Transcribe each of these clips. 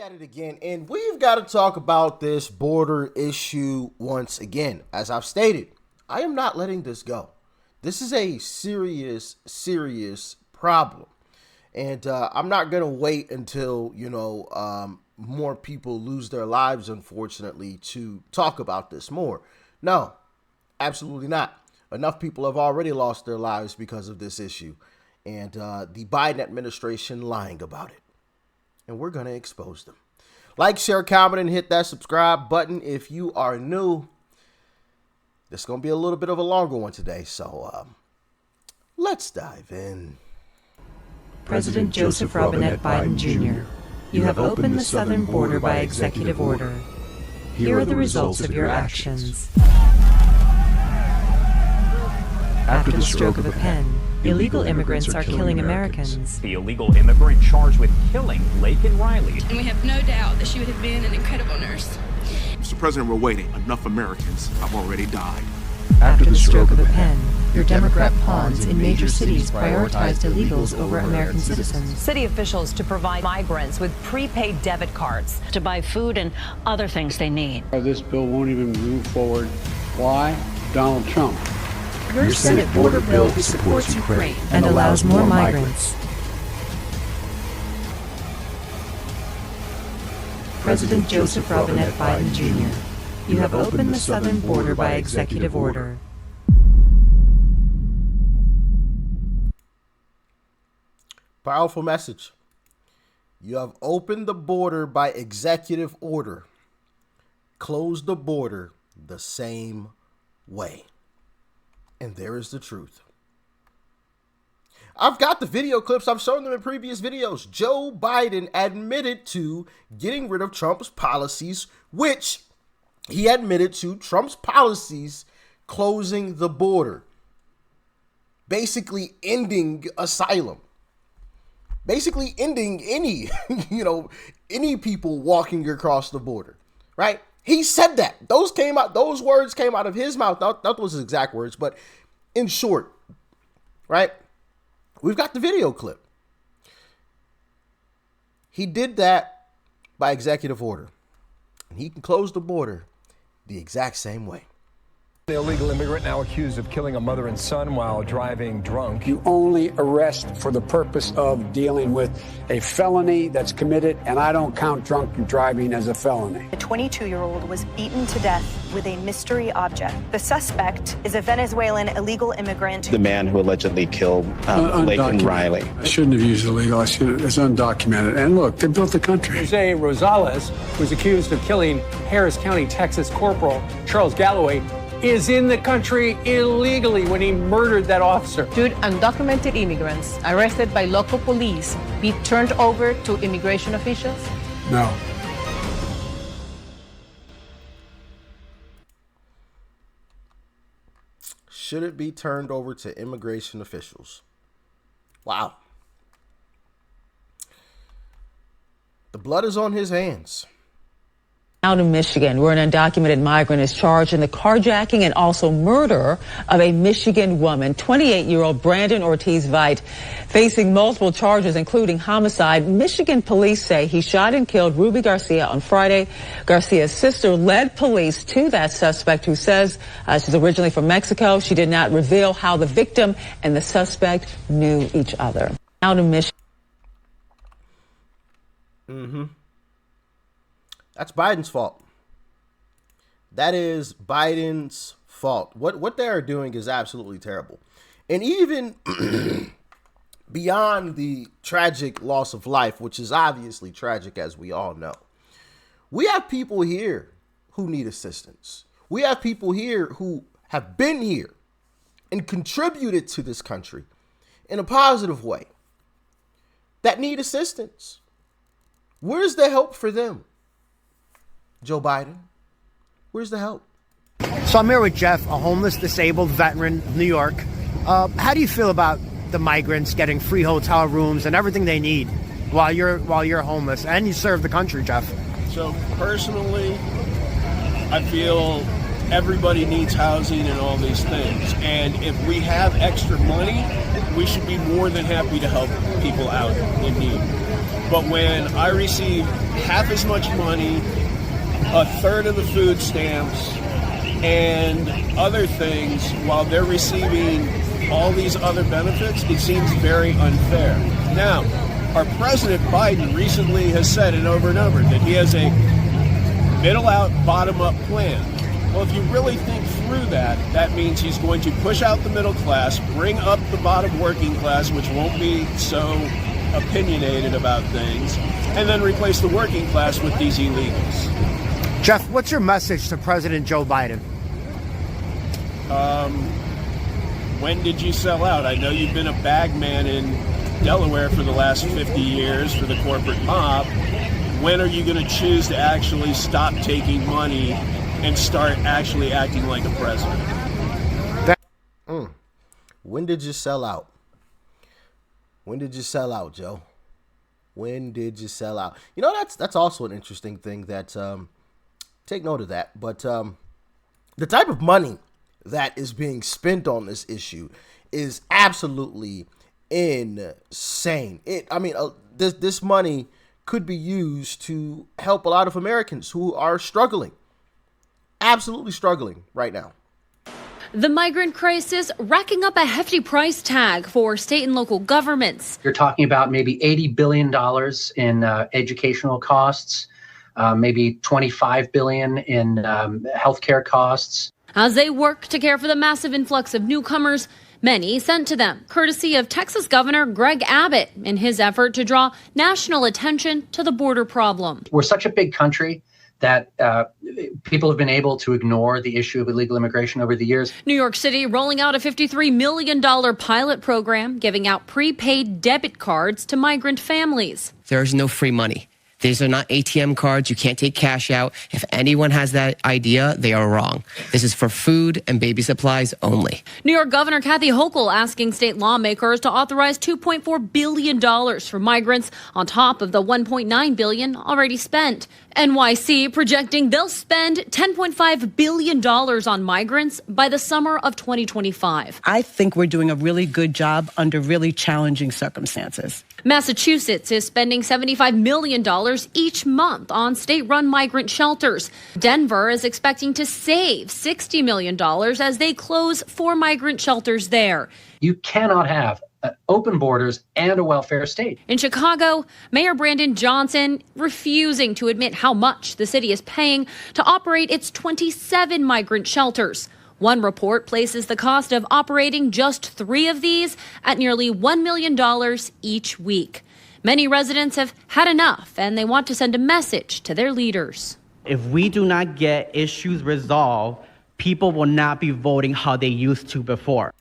at it again, and we've got to talk about this border issue once again. As I've stated, I am not letting this go. This is a serious problem, and I'm not gonna wait until more people lose their lives, unfortunately, to talk about this more. No, absolutely not. Enough people have already lost their lives because of this issue, and the Biden administration lying about it. And we're going to expose them. Like, share, comment, and hit that subscribe button if you are new. This is going to be a little bit of a longer one today, so let's dive in. President Joseph Robinette Biden Jr., you have opened the southern border by executive order. Here are the results of your actions. After the stroke of a pen, illegal immigrants are killing Americans. The illegal immigrant charged with killing Laken Riley. And we have no doubt that she would have been an incredible nurse. Mr. President, we're waiting. Enough Americans have already died. After the stroke of a pen, your Democrat pawns in major cities prioritized illegals over American citizens. City officials to provide migrants with prepaid debit cards to buy food and other things they need. This bill won't even move forward. Why? Donald Trump. Your Senate border bill supports Ukraine and allows more migrants. President Joseph Robinette Biden Jr., you have opened the southern border by executive order. Powerful message. You have opened the border by executive order. Close the border the same way. And there is the truth. I've got the video clips. I've shown them in previous videos. Joe Biden admitted to getting rid of Trump's policies, which he admitted to Trump's policies closing the border, basically ending asylum, basically ending any, any people walking across the border, right? He said that. Those words came out of his mouth. That was his exact words, but in short, right? We've got the video clip. He did that by executive order. And he can close the border the exact same way. The illegal immigrant now accused of killing a mother and son while driving drunk. You only arrest for the purpose of dealing with a felony that's committed, and I don't count drunk driving as a felony. A 22-year-old was beaten to death with a mystery object. The suspect is a Venezuelan illegal immigrant. The man who allegedly killed Laken Riley. I shouldn't have used illegal. It's undocumented. And look, they built the country. Jose Rosales was accused of killing Harris County, Texas Corporal Charles Galloway, is in the country illegally when he murdered that officer. Should undocumented immigrants arrested by local police be turned over to immigration officials? No. Should it be turned over to immigration officials? Wow. The blood is on his hands. Out of Michigan, where an undocumented migrant is charged in the carjacking and also murder of a Michigan woman. 28-year-old Brandon Ortiz-Veit facing multiple charges, including homicide. Michigan police say he shot and killed Ruby Garcia on Friday. Garcia's sister led police to that suspect, who says she's originally from Mexico. She did not reveal how the victim and the suspect knew each other. Out of Michigan. That's Biden's fault. That is Biden's fault. What they are doing is absolutely terrible. And even beyond the tragic loss of life, which is obviously tragic, as we all know, we have people here who need assistance. We have people here who have been here and contributed to this country in a positive way that need assistance. Where's the help for them? Joe Biden, where's the help? So I'm here with Jeff, a homeless, disabled veteran of New York. How do you feel about the migrants getting free hotel rooms and everything they need while you're homeless and you serve the country, Jeff? So personally, I feel everybody needs housing and all these things. And if we have extra money, we should be more than happy to help people out in need. But when I receive half as much money, a third of the food stamps, and other things, while they're receiving all these other benefits, it seems very unfair. Now, our President Biden recently has said it over and over that he has a middle-out, bottom-up plan. Well, if you really think through that, that means he's going to push out the middle class, bring up the bottom working class, which won't be so opinionated about things, and then replace the working class with these illegals. Jeff, what's your message to President Joe Biden? When did you sell out? I know you've been a bagman in Delaware for the last 50 years for the corporate mob. When are you going to choose to actually stop taking money and start actually acting like a president? When did you sell out? When did you sell out, Joe? When did you sell out? You know, that's also an interesting thing that take note of that. But the type of money that is being spent on this issue is absolutely insane. This money could be used to help a lot of Americans who are struggling, absolutely struggling right now. The migrant crisis racking up a hefty price tag for state and local governments. You're talking about maybe $80 billion in educational costs, maybe $25 billion in healthcare costs. As they work to care for the massive influx of newcomers, many sent to them, courtesy of Texas Governor Greg Abbott in his effort to draw national attention to the border problem. We're such a big country that people have been able to ignore the issue of illegal immigration over the years. New York City rolling out a $53 million pilot program, giving out prepaid debit cards to migrant families. There's no free money. These are not ATM cards. You can't take cash out. If anyone has that idea, they are wrong. This is for food and baby supplies only. New York Governor Kathy Hochul asking state lawmakers to authorize $2.4 billion for migrants on top of the $1.9 billion already spent. NYC projecting they'll spend $10.5 billion on migrants by the summer of 2025. I think we're doing a really good job under really challenging circumstances. Massachusetts is spending $75 million each month on state-run migrant shelters. Denver is expecting to save $60 million as they close 4 migrant shelters there. You cannot have open borders and a welfare state. In Chicago, Mayor Brandon Johnson refusing to admit how much the city is paying to operate its 27 migrant shelters. One report places the cost of operating just 3 of these at nearly $1 million each week. Many residents have had enough, and they want to send a message to their leaders. If we do not get issues resolved, people will not be voting how they used to before.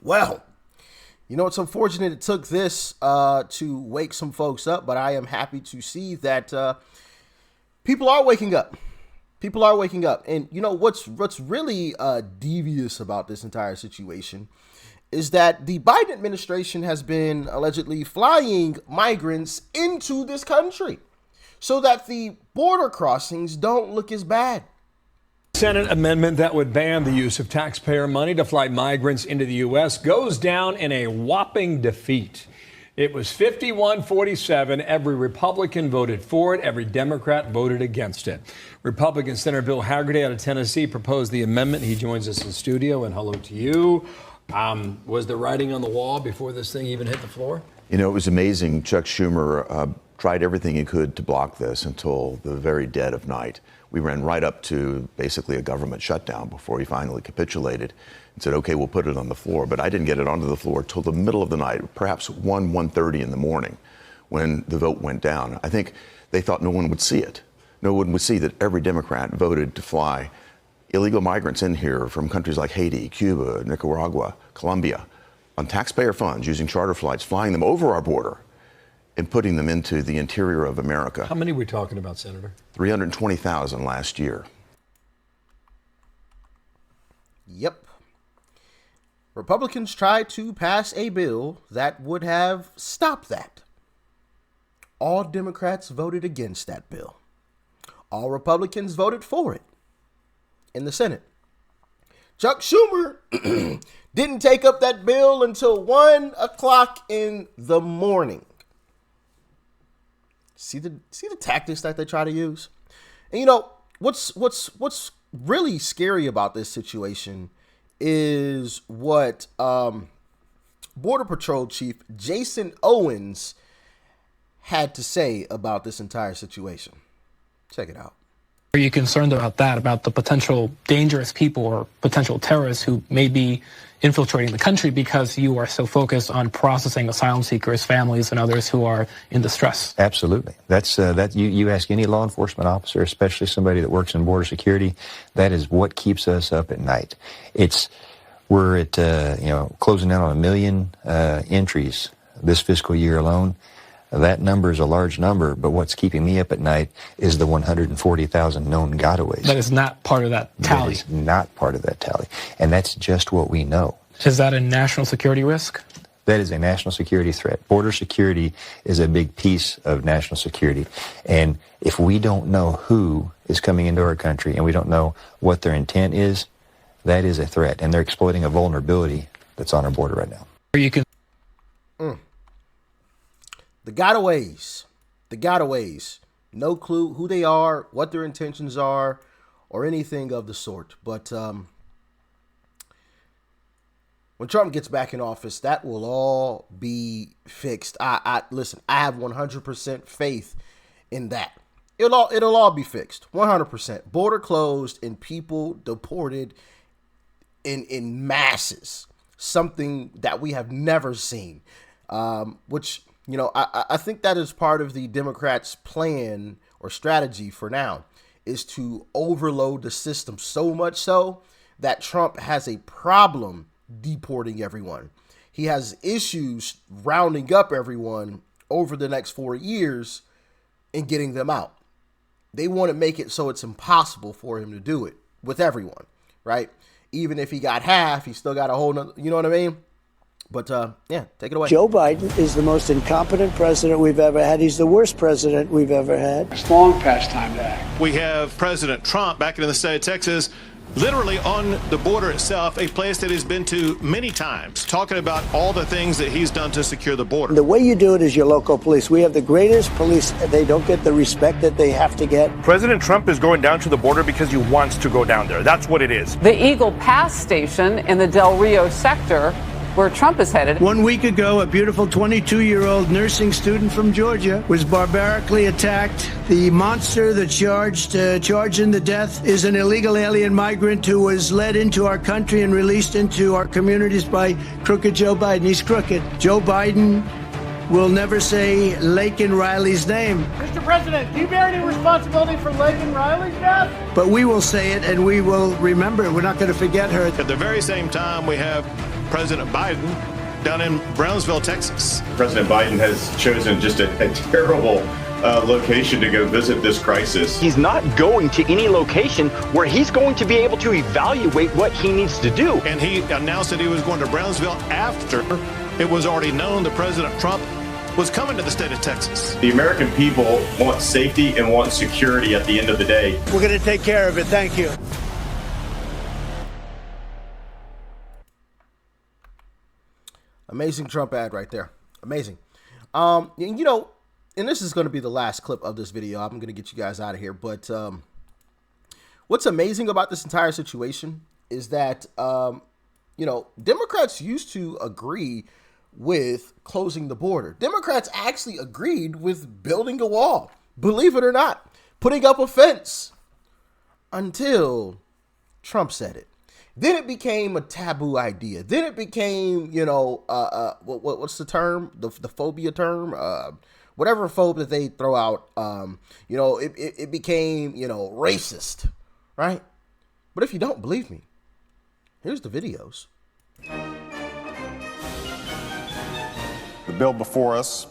Well, you know, it's unfortunate it took this to wake some folks up, but I am happy to see that people are waking up. People are waking up. And, you know, what's really devious about this entire situation is that the Biden administration has been allegedly flying migrants into this country so that the border crossings don't look as bad. Senate amendment that would ban the use of taxpayer money to fly migrants into the U.S. goes down in a whopping defeat. It was 51-47. Every Republican voted for it. Every Democrat voted against it. Republican Senator Bill Hagerty out of Tennessee proposed the amendment. He joins us in studio, and hello to you. Was the writing on the wall before this thing even hit the floor? You know, it was amazing. Chuck Schumer tried everything he could to block this until the very dead of night. We ran right up to basically a government shutdown before he finally capitulated and said, okay, we'll put it on the floor. But I didn't get it onto the floor till the middle of the night, perhaps 1:30 in the morning when the vote went down. I think they thought no one would see it. No one would see that every Democrat voted to fly illegal migrants in here from countries like Haiti, Cuba, Nicaragua, Colombia, on taxpayer funds, using charter flights, flying them over our border and putting them into the interior of America. How many are we talking about, Senator? 320,000 last year. Yep. Republicans tried to pass a bill that would have stopped that. All Democrats voted against that bill. All Republicans voted for it in the Senate. Chuck Schumer didn't take up that bill until 1 o'clock in the morning. See the tactics that they try to use? And you know, what's really scary about this situation is what Border Patrol Chief Jason Owens had to say about this entire situation. Check it out. Are you concerned about that, about the potential dangerous people or potential terrorists who may be infiltrating the country because you are so focused on processing asylum seekers, families, and others who are in distress? Absolutely. That's you ask any law enforcement officer, especially somebody that works in border security, that is what keeps us up at night. We're at closing in on 1 million entries this fiscal year alone. That number is a large number, but what's keeping me up at night is the 140,000 known gotaways. That is not part of that tally. That is not part of that tally. And that's just what we know. Is that a national security risk? That is a national security threat. Border security is a big piece of national security. And if we don't know who is coming into our country and we don't know what their intent is, that is a threat. And they're exploiting a vulnerability that's on our border right now. You can. The gotaways, no clue who they are, what their intentions are, or anything of the sort. But when Trump gets back in office, that will all be fixed. Listen, I have 100% faith in that. It'll all be fixed, 100%. Border closed and people deported in masses, something that we have never seen, which... You know, I think that is part of the Democrats' plan or strategy for now, is to overload the system so much so that Trump has a problem deporting everyone. He has issues rounding up everyone over the next 4 years and getting them out. They want to make it so it's impossible for him to do it with everyone, right? Even if he got half, he still got a whole nother, you know what I mean? But, yeah, take it away. Joe Biden is the most incompetent president we've ever had. He's the worst president we've ever had. It's long past time to act. We have President Trump back in the state of Texas, literally on the border itself, a place that he's been to many times, talking about all the things that he's done to secure the border. The way you do it is your local police. We have the greatest police. They don't get the respect that they have to get. President Trump is going down to the border because he wants to go down there. That's what it is. The Eagle Pass station in the Del Rio sector, where Trump is headed. 1 week ago, a beautiful 22-year-old nursing student from Georgia was barbarically attacked. The monster that charging the death is an illegal alien migrant who was led into our country and released into our communities by crooked Joe Biden. He's crooked. Joe Biden will never say Laken Riley's name. Mr. President, do you bear any responsibility for Laken Riley's death? But we will say it and we will remember it. We're not going to forget her. At the very same time, we have President Biden down in Brownsville, Texas. President Biden has chosen just a terrible location to go visit this crisis. He's not going to any location where he's going to be able to evaluate what he needs to do. And he announced that he was going to Brownsville after it was already known that President Trump was coming to the state of Texas. The American people want safety and want security at the end of the day. We're going to take care of it. Thank you. Amazing Trump ad right there. Amazing. You know, and this is going to be the last clip of this video. I'm going to get you guys out of here. But what's amazing about this entire situation is that, you know, Democrats used to agree with closing the border. Democrats actually agreed with building a wall, believe it or not, putting up a fence, until Trump said it. Then it became a taboo idea. Then it became, you know, what's the term? The phobia term? Whatever phobe that they throw out. You know, it became, you know, racist, right? But if you don't believe me, here's the videos. The bill before us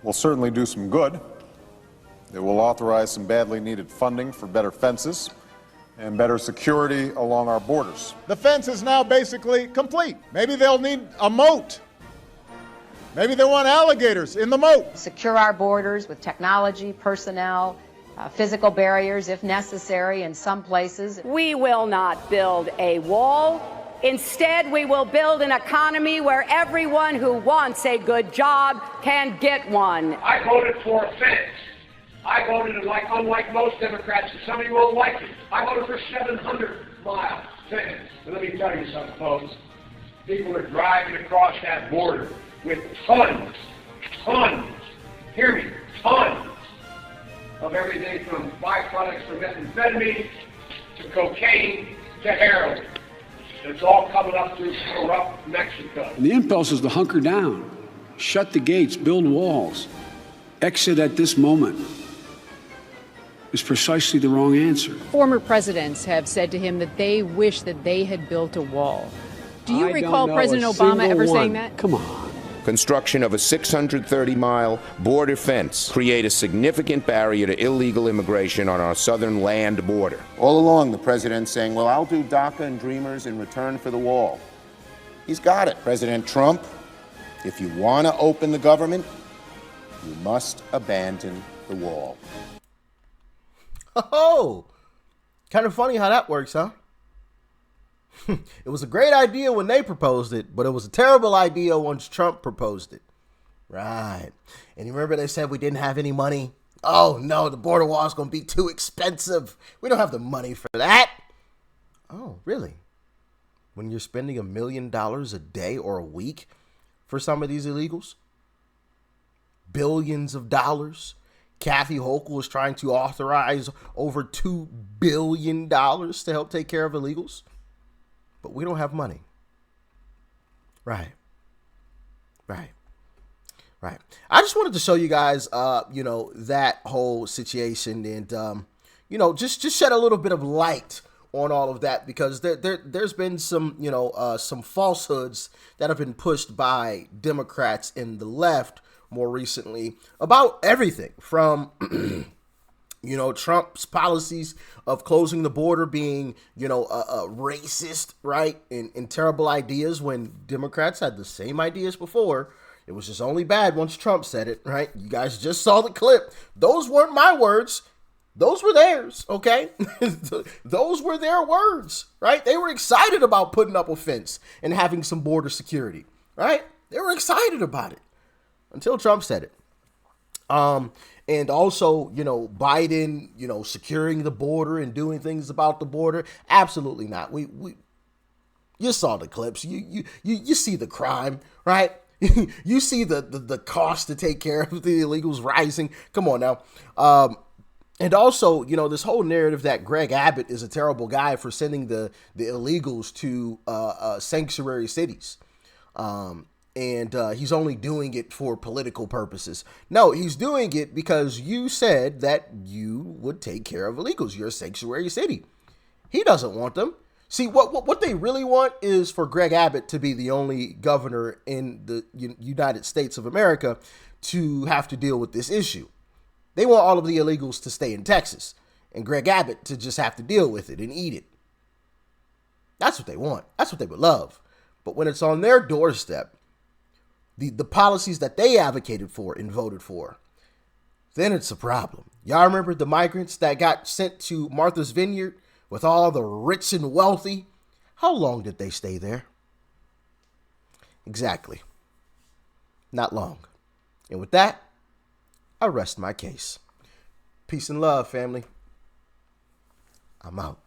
will certainly do some good. It will authorize some badly needed funding for better fences and better security along our borders. The fence is now basically complete. Maybe they'll need a moat. Maybe they want alligators in the moat. Secure our borders with technology, personnel, physical barriers if necessary in some places. We will not build a wall. Instead, we will build an economy where everyone who wants a good job can get one. I voted for a fence. I voted, unlike most Democrats, and some of you won't like it, I voted for 700-mile fence. And let me tell you something, folks. People are driving across that border with tons, hear me, tons of everything from byproducts from methamphetamine to cocaine to heroin. It's all coming up through corrupt Mexico. And the impulse is to hunker down, shut the gates, build walls, exit at this moment is precisely the wrong answer. Former presidents have said to him that they wish that they had built a wall. Do you recall President Obama ever saying that? Come on. Construction of a 630-mile border fence create a significant barrier to illegal immigration on our southern land border. All along, the president's saying, well, I'll do DACA and Dreamers in return for the wall. He's got it. President Trump, if you want to open the government, you must abandon the wall. Oh, kind of funny how that works, huh? It was a great idea when they proposed it, but it was a terrible idea once Trump proposed it. Right. And you remember they said we didn't have any money? Oh, no, the border wall is going to be too expensive. We don't have the money for that. Oh, really? When you're spending $1 million a day or a week for some of these illegals? Billions of dollars. Kathy Hochul is trying to authorize over $2 billion to help take care of illegals. But we don't have money. Right. I just wanted to show you guys, that whole situation and, just shed a little bit of light on all of that because there's been some falsehoods that have been pushed by Democrats in the left more recently about everything from Trump's policies of closing the border being, racist, right? And terrible ideas when Democrats had the same ideas before. It was just only bad once Trump said it, right? You guys just saw the clip. Those weren't my words. Those were theirs, okay? Those were their words, right? They were excited about putting up a fence and having some border security, right? They were excited about it until Trump said it. And also, Biden, securing the border and doing things about the border. Absolutely not. You saw the clips. You see the crime, right? You see the cost to take care of the illegals rising. Come on now. And also, this whole narrative that Greg Abbott is a terrible guy for sending the illegals to sanctuary cities. And he's only doing it for political purposes. No, he's doing it because you said that you would take care of illegals. You're a sanctuary city. He doesn't want them. See, what they really want is for Greg Abbott to be the only governor in the United States of America to have to deal with this issue. They want all of the illegals to stay in Texas and Greg Abbott to just have to deal with it and eat it. That's what they want. That's what they would love. But when it's on their doorstep, the policies that they advocated for and voted for, then it's a problem. Y'all remember the migrants that got sent to Martha's Vineyard with all the rich and wealthy? How long did they stay there? Exactly. Not long. And with that, I rest my case. Peace and love, family. I'm out.